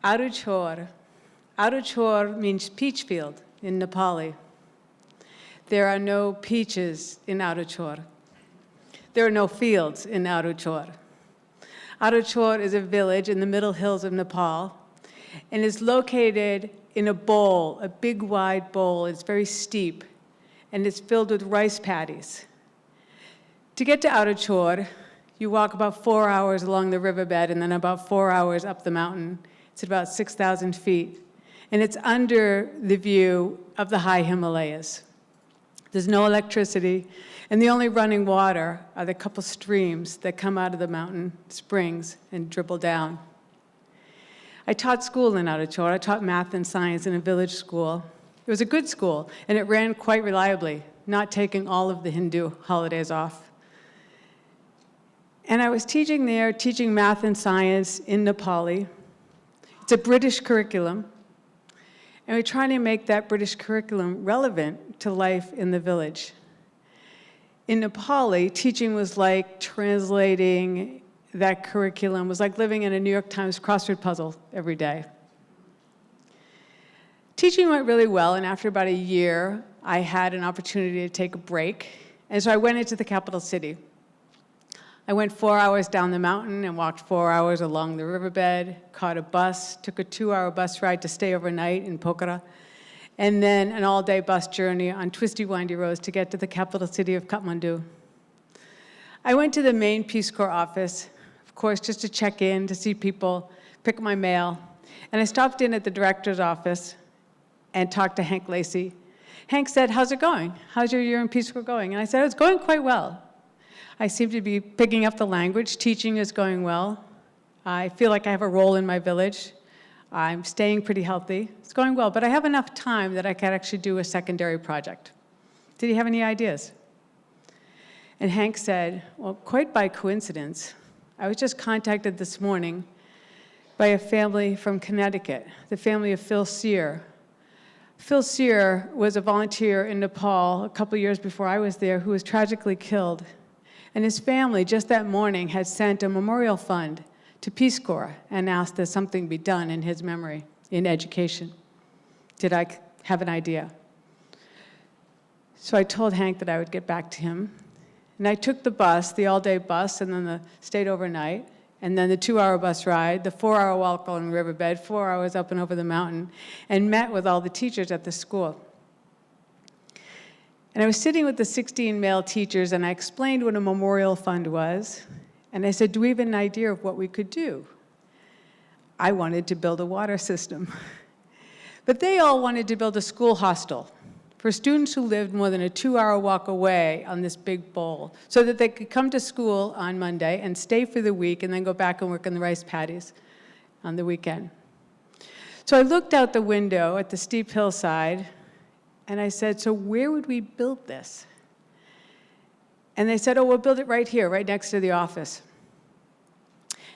Aruchor. Aruchor means peach field in Nepali. There are no peaches in Aruchor. There are no fields in Aruchor. Aruchor is a village in the middle hills of Nepal and is located in a bowl, a big wide bowl. It's very steep and it's filled with rice paddies. To get to Aruchor, you walk about 4 hours along the riverbed and then about 4 hours up the mountain. It's about 6,000 feet. And it's under the view of the high Himalayas. There's no electricity, and the only running water are the couple streams that come out of the mountain springs and dribble down. I taught school in Aruchor. I taught math and science in a village school. It was a good school, and it ran quite reliably, not taking all of the Hindu holidays off. And I was teaching there, teaching math and science in Nepali. It's a British curriculum, and we're trying to make that British curriculum relevant to life in the village. In Nepali, teaching was like translating that curriculum, was like living in a New York Times crossword puzzle every day. Teaching went really well, and after about a year, I had an opportunity to take a break, and so I went into the capital city. I went 4 hours down the mountain and walked 4 hours along the riverbed, caught a bus, took a 2-hour bus ride to stay overnight in Pokhara, and then an all-day bus journey on twisty, windy roads to get to the capital city of Kathmandu. I went to the main Peace Corps office, of course, just to check in, to see people, pick my mail, and I stopped in at the director's office and talked to Hank Lacey. Hank said, "How's it going? How's your year in Peace Corps going?" And I said, "It's going quite well. I seem to be picking up the language. Teaching is going well. I feel like I have a role in my village. I'm staying pretty healthy. It's going well, but I have enough time that I can actually do a secondary project. Did you have any ideas?" And Hank said, "Well, quite by coincidence, I was just contacted this morning by a family from Connecticut, the family of Phil Sear. Phil Sear was a volunteer in Nepal a couple years before I was there who was tragically killed. And his family, just that morning, had sent a memorial fund to Peace Corps and asked that something be done in his memory in education. Did I have an idea? So I told Hank that I would get back to him. And I took the bus, the all-day bus, and then stayed overnight, and then the 2-hour bus ride, the 4-hour walk along the riverbed, 4 hours up and over the mountain, and met with all the teachers at the school. And I was sitting with the 16 male teachers, and I explained what a memorial fund was. And I said, "Do we have an idea of what we could do?" I wanted to build a water system. But they all wanted to build a school hostel for students who lived more than a 2-hour walk away on this big bowl, so that they could come to school on Monday and stay for the week and then go back and work in the rice paddies on the weekend. So I looked out the window at the steep hillside, and I said, "So where would we build this?" And they said, "Oh, we'll build it right here, right next to the office."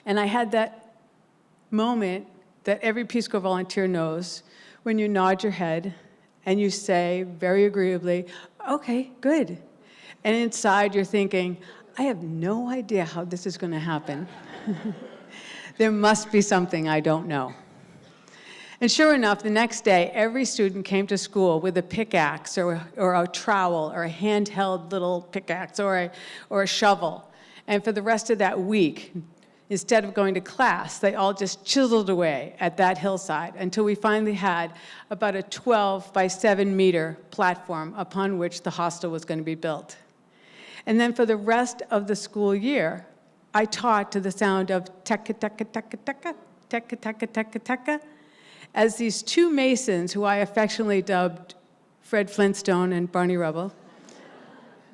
And I had that moment that every Peace Corps volunteer knows when you nod your head and you say very agreeably, "Okay, good." And inside you're thinking, "I have no idea how this is going to happen. There must be something I don't know." And sure enough, the next day, every student came to school with a pickaxe or a trowel or a handheld little pickaxe or a shovel. And for the rest of that week, instead of going to class, they all just chiseled away at that hillside until we finally had about a 12 by 7 meter platform upon which the hostel was going to be built. And then for the rest of the school year, I taught to the sound of tekka, tekka, tekka, tekka, tekka, tekka, tekka, tekka, as these two masons, who I affectionately dubbed Fred Flintstone and Barney Rubble,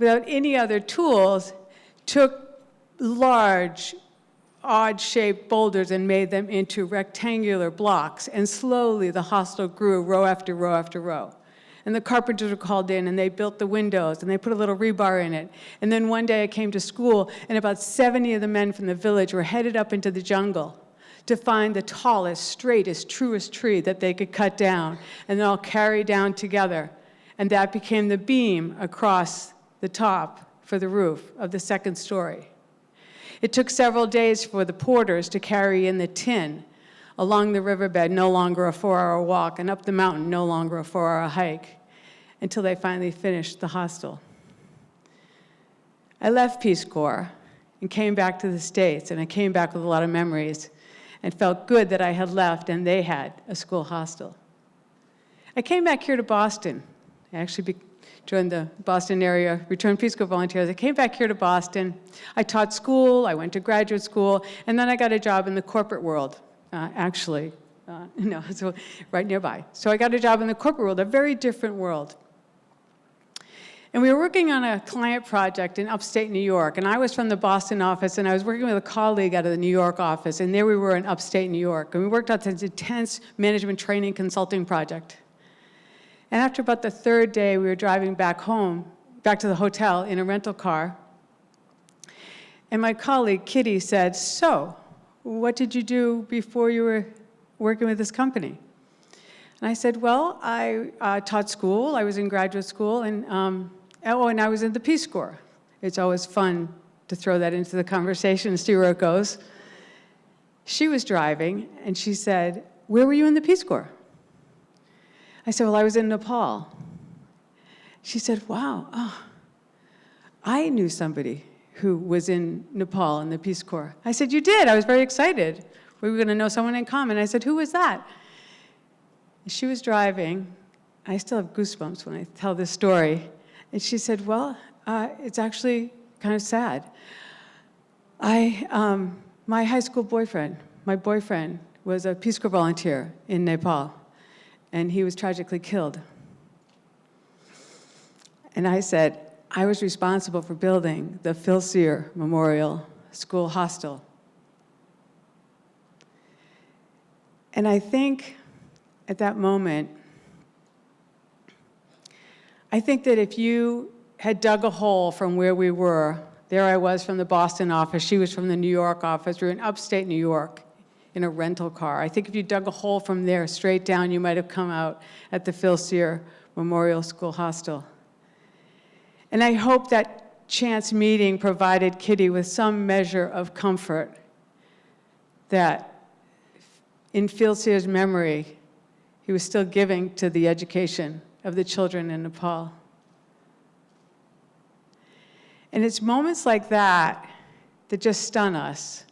without any other tools, took large, odd-shaped boulders and made them into rectangular blocks, and slowly the hostel grew row after row after row. And the carpenters were called in, and they built the windows, and they put a little rebar in it. And then one day I came to school, and about 70 of the men from the village were headed up into the jungle to find the tallest, straightest, truest tree that they could cut down, and then all carry down together. And that became the beam across the top for the roof of the second story. It took several days for the porters to carry in the tin along the riverbed, no longer a 4-hour walk, and up the mountain, no longer a 4-hour hike, until they finally finished the hostel. I left Peace Corps and came back to the States, and I came back with a lot of memories and felt good that I had left and they had a school hostel. I came back here to Boston. I actually joined the Boston area Returned Peace Corps Volunteers. I came back here to Boston. I taught school, I went to graduate school, and then I got a job in the corporate world, so right nearby. So I got a job in the corporate world, a very different world. And we were working on a client project in upstate New York, and I was from the Boston office, and I was working with a colleague out of the New York office, and there we were in upstate New York, and we worked on this intense management training consulting project. And after about the third day, we were driving back home, back to the hotel in a rental car, and my colleague, Kitty, said, "So, what did you do before you were working with this company?" And I said, "Well, I taught school, I was in graduate school, and I was in the Peace Corps." It's always fun to throw that into the conversation and see where it goes. She was driving, and she said, "Where were you in the Peace Corps?" I said, "Well, I was in Nepal." She said, "Wow, I knew somebody who was in Nepal in the Peace Corps." I said, "You did?" I was very excited. We were going to know someone in common. I said, "Who was that?" She was driving. I still have goosebumps when I tell this story. And she said, "Well, it's actually kind of sad. My high school boyfriend, was a Peace Corps volunteer in Nepal, and he was tragically killed." And I said, "I was responsible for building the Phil Sear Memorial School Hostel." And I think at that moment, I think that if you had dug a hole from where we were, there I was from the Boston office, she was from the New York office, we were in upstate New York in a rental car. I think if you dug a hole from there straight down, you might have come out at the Phil Sear Memorial School Hostel. And I hope that chance meeting provided Kitty with some measure of comfort that in Phil Sear's memory, he was still giving to the education of the children in Nepal. And it's moments like that that just stun us.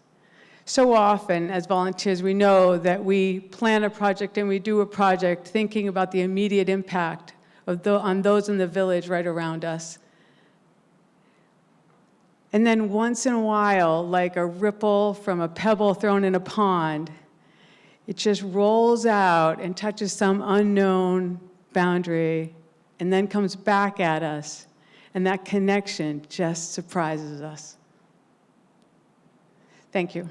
So often, as volunteers, we know that we plan a project and we do a project thinking about the immediate impact on those in the village right around us. And then once in a while, like a ripple from a pebble thrown in a pond, it just rolls out and touches some unknown boundary and then comes back at us. And that connection just surprises us. Thank you.